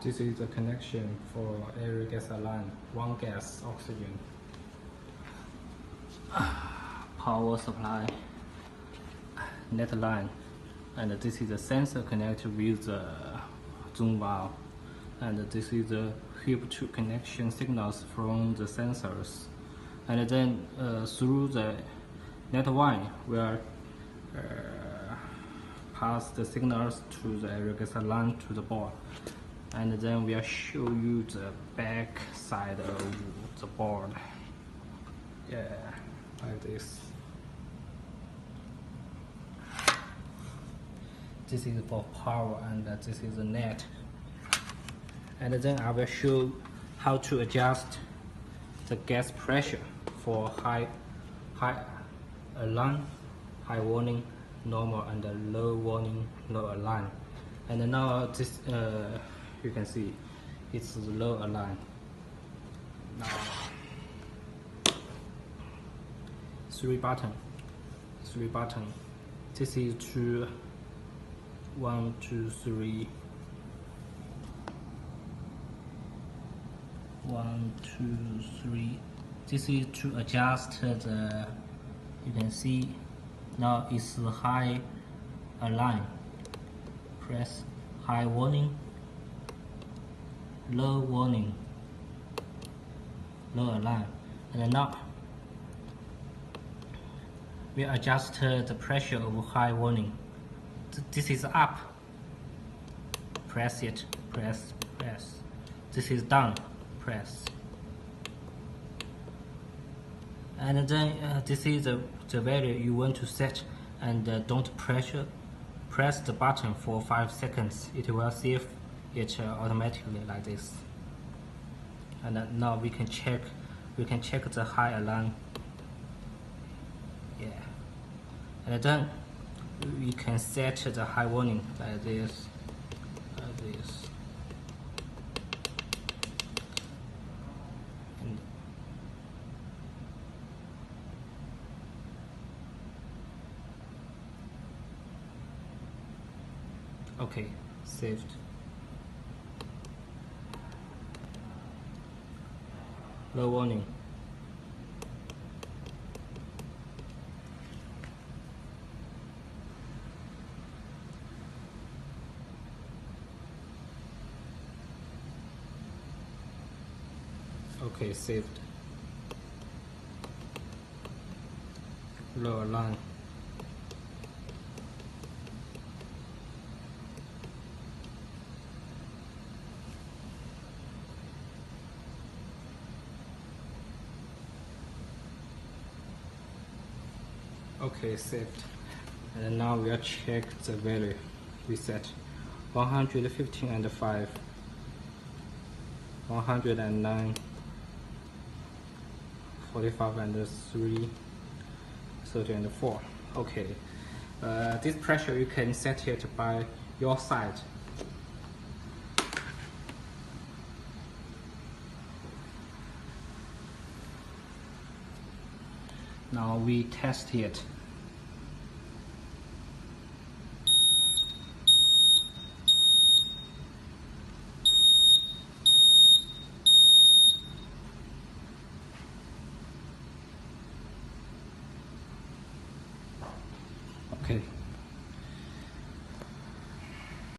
This is the connection for every gas line, one gas, oxygen. Power supply, net line, and this is the sensor connected with the zoom valve, and this is the hip to connection signals from the sensors, and then through the net line will pass the signals to the every gas line to the board, and then we'll show you the back side of the board. Yeah, like this. This is for power, and this is the net. And then I will show how to adjust the gas pressure for high alarm, high warning, normal, and low warning, low alarm. And now this you can see it's the low alarm. Now three button. This is to 1, 2, 3. 1, 2, 3. This is to adjust the. You can see now it's high alarm. Press high warning, low warning, low alarm, and now we adjust the pressure of high warning. This is up. Press it. Press. This is down. Press. And then this is the value you want to set, and don't press the button for 5 seconds. It will save it automatically like this. And now we can check the high alarm. Yeah. And then we can set the high warning like this, and okay, saved. Low warning. Okay, saved. Low alarm. Okay, saved. And now we'll check the value we set. 115 and 5, 109, 45 and 3, 30 and 4. Okay, this pressure you can set it by your side. Now we test it.